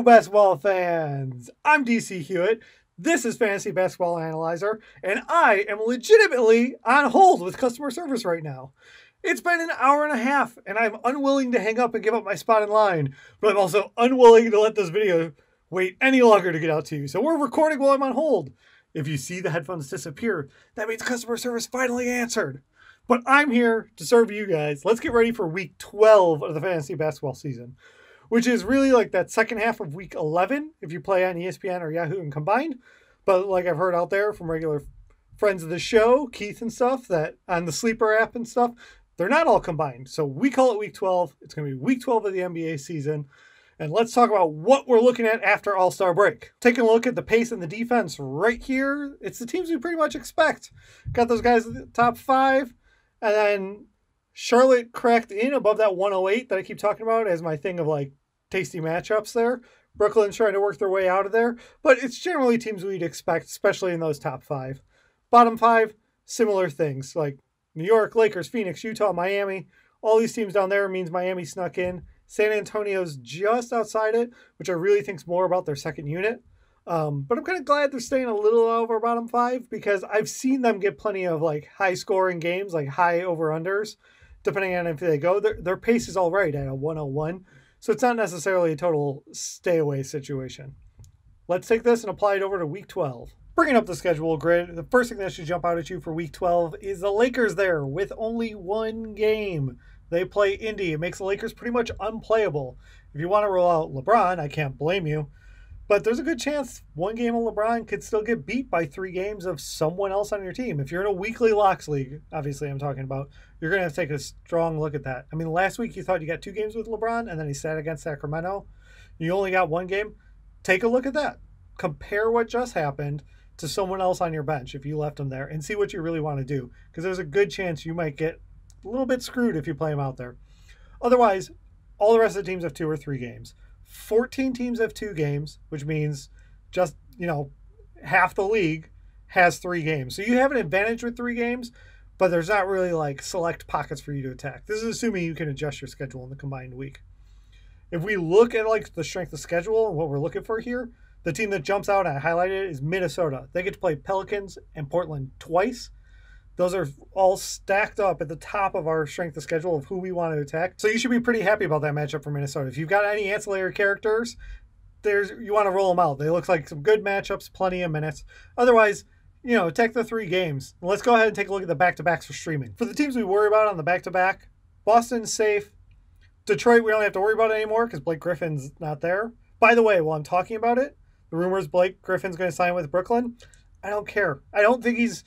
Hello, basketball fans! I'm DC Hewitt. This is Fantasy Basketball Analyzer, and I am legitimately on hold with customer service right now. It's been an hour and a half, and I'm unwilling to hang up and give up my spot in line, but I'm also unwilling to let this video wait any longer to get out to you. So we're recording while I'm on hold. If you see the headphones disappear, that means customer service finally answered. But I'm here to serve you guys. Let's get ready for week 12 of the fantasy basketball season, which is really like that second half of week 11 if you play on ESPN or Yahoo and combined. But like I've heard out there from regular friends of the show, Keith and stuff, that on the Sleeper app and stuff, they're not all combined. So we call it week 12. It's going to be week 12 of the NBA season. And let's talk about what we're looking at after All-Star break. Taking a look at the pace and the defense right here, it's the teams we pretty much expect. Got those guys in the top 5. And then Charlotte cracked in above that 108 that I keep talking about as my thing of like tasty matchups there. Brooklyn's trying to work their way out of there. But it's generally teams we'd expect, especially in those top 5. Bottom 5, similar things like New York, Lakers, Phoenix, Utah, Miami. All these teams down there means Miami snuck in. San Antonio's just outside it, which I really think is more about their second unit. But I'm kind of glad they're staying a little over bottom 5 because I've seen them get plenty of like high scoring games, like high over-unders, depending on if they go. Their pace is all right at a 101. So it's not necessarily a total stay away situation. Let's take this and apply it over to week 12. Bringing up the schedule grid, the first thing that should jump out at you for week 12 is the Lakers there with only one game. They play Indy. It makes the Lakers pretty much unplayable. If you want to roll out LeBron, I can't blame you. But there's a good chance one game of LeBron could still get beat by 3 games of someone else on your team. If you're in a weekly locks league, obviously I'm talking about, you're going to have to take a strong look at that. I mean, last week you thought you got 2 games with LeBron, and then he sat against Sacramento. You only got 1 game. Take a look at that. Compare what just happened to someone else on your bench if you left him there and see what you really want to do. Because there's a good chance you might get a little bit screwed if you play him out there. Otherwise, all the rest of the teams have 2 or 3 games. 14 teams have 2 games, which means just, half the league has 3 games. So you have an advantage with 3 games, but there's not really like select pockets for you to attack. This is assuming you can adjust your schedule in the combined week. If we look at like the strength of schedule and what we're looking for here, the team that jumps out, I highlighted, is Minnesota. They get to play Pelicans and Portland twice. Those are all stacked up at the top of our strength of schedule of who we want to attack. So you should be pretty happy about that matchup for Minnesota. If you've got any ancillary characters, you want to roll them out. They look like some good matchups, plenty of minutes. Otherwise, take the 3 games. Let's go ahead and take a look at the back-to-backs for streaming. For the teams we worry about on the back-to-back, Boston's safe. Detroit, we don't have to worry about it anymore because Blake Griffin's not there. By the way, while I'm talking about it, the rumors Blake Griffin's going to sign with Brooklyn, I don't care. I don't think he's...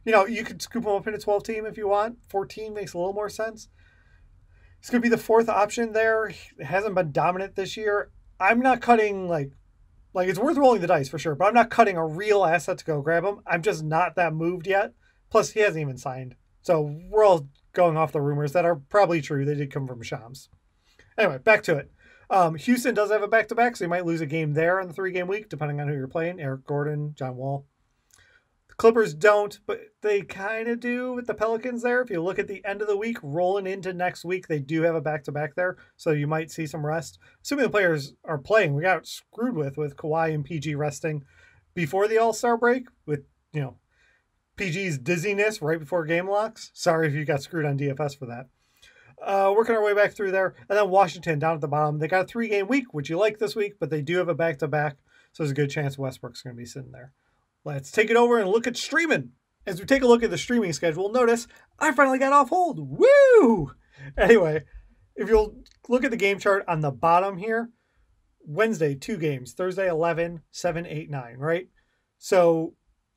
you could scoop him up in a 12 team if you want. 14 makes a little more sense. He's going to be the 4th option there. He hasn't been dominant this year. I'm not cutting, like it's worth rolling the dice for sure, but I'm not cutting a real asset to go grab him. I'm just not that moved yet. Plus, he hasn't even signed. So we're all going off the rumors that are probably true. They did come from Shams. Anyway, back to it. Houston does have a back-to-back, so you might lose a game there on the 3-game week, depending on who you're playing. Eric Gordon, John Wall. Clippers don't, but they kind of do with the Pelicans there. If you look at the end of the week, rolling into next week, they do have a back-to-back there, so you might see some rest. Assuming the players are playing, we got screwed with Kawhi and PG resting before the All-Star break with, PG's dizziness right before game locks. Sorry if you got screwed on DFS for that. Working our way back through there. And then Washington down at the bottom. They got a 3-game week, which you like this week, but they do have a back-to-back, so there's a good chance Westbrook's going to be sitting there. Let's take it over and look at streaming. As we take a look at the streaming schedule, notice I finally got off hold. Woo! Anyway, if you'll look at the game chart on the bottom here, Wednesday, 2 games. Thursday, 11, 7, 8, 9, right? So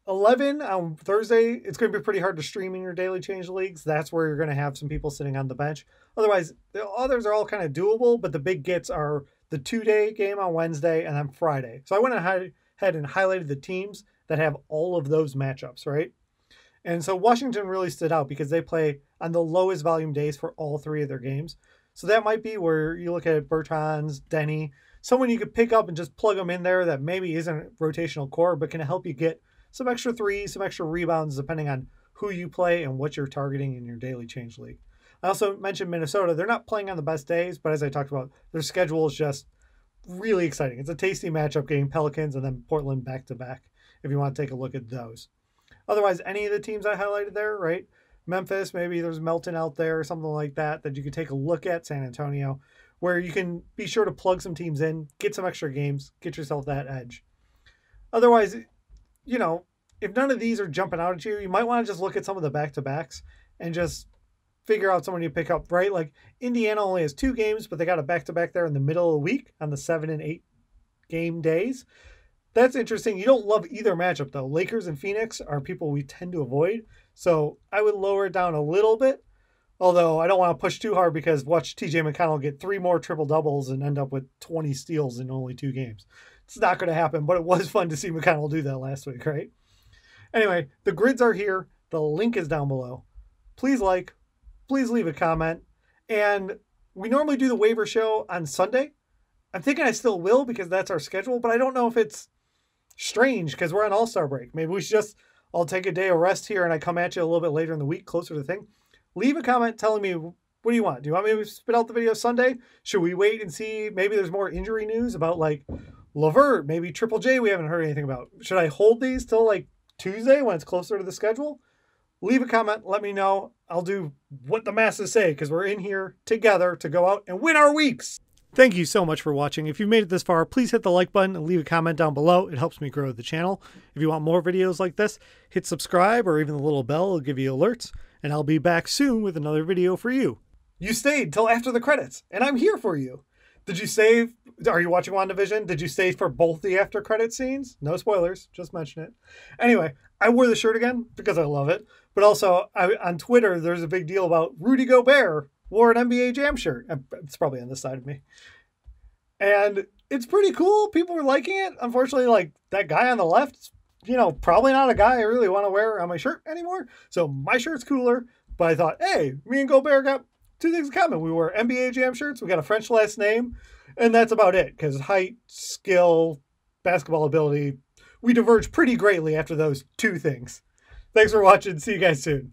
11 on Thursday, it's going to be pretty hard to stream in your daily change leagues. That's where you're going to have some people sitting on the bench. Otherwise, the others are all kind of doable, but the big gets are the 2-day game on Wednesday and then Friday. So I went ahead and highlighted the teams that have all of those matchups, right? And so Washington really stood out because they play on the lowest volume days for all 3 of their games. So that might be where you look at Bertans, Denny, someone you could pick up and just plug them in there that maybe isn't rotational core, but can help you get some extra threes, some extra rebounds, depending on who you play and what you're targeting in your daily change league. I also mentioned Minnesota. They're not playing on the best days, but as I talked about, their schedule is just really exciting. It's a tasty matchup game, Pelicans and then Portland back-to-back, if you want to take a look at those. Otherwise, any of the teams I highlighted there, right? Memphis, maybe there's Melton out there or something like that that you could take a look at, San Antonio, where you can be sure to plug some teams in, get some extra games, get yourself that edge. Otherwise, you know, if none of these are jumping out at you, you might want to just look at some of the back-to-backs and just figure out someone you pick up, right? Like Indiana only has 2 games, but they got a back-to-back there in the middle of the week on the 7 and 8 game days. That's interesting. You don't love either matchup, though. Lakers and Phoenix are people we tend to avoid. So I would lower it down a little bit, although I don't want to push too hard because watch TJ McConnell get 3 more triple-doubles and end up with 20 steals in only 2 games. It's not going to happen, but it was fun to see McConnell do that last week, right? Anyway, the grids are here. The link is down below. Please like, please leave a comment. And we normally do the waiver show on Sunday. I'm thinking I still will because that's our schedule, but I don't know if it's strange because we're on All-Star break. Maybe we should just all take a day of rest here and I come at you a little bit later in the week, closer to the thing. Leave a comment telling me, what do you want? Do you want me to spit out the video Sunday? Should we wait and see? Maybe there's more injury news about like LeVert, maybe Triple J we haven't heard anything about. Should I hold these till like Tuesday when it's closer to the schedule? Leave a comment. Let me know. I'll do what the masses say because we're in here together to go out and win our weeks. Thank you so much for watching. If you made it this far, please hit the like button and leave a comment down below. It helps me grow the channel. If you want more videos like this, hit subscribe or even the little bell will give you alerts. And I'll be back soon with another video for you. You stayed till after the credits, and I'm here for you. Did you save? Are you watching WandaVision? Did you stay for both the after credit scenes? No spoilers, just mention it. Anyway, I wore the shirt again because I love it. But also, on Twitter, there's a big deal about Rudy Gobert wore an NBA Jam shirt. It's probably on this side of me. And it's pretty cool. People are liking it. Unfortunately, like that guy on the left, you know, probably not a guy I really want to wear on my shirt anymore. So my shirt's cooler. But I thought, hey, me and Gobert got 2 things in common. We wear NBA Jam shirts. We got a French last name. And that's about it. Because height, skill, basketball ability, we diverge pretty greatly after those 2 things. Thanks for watching. See you guys soon.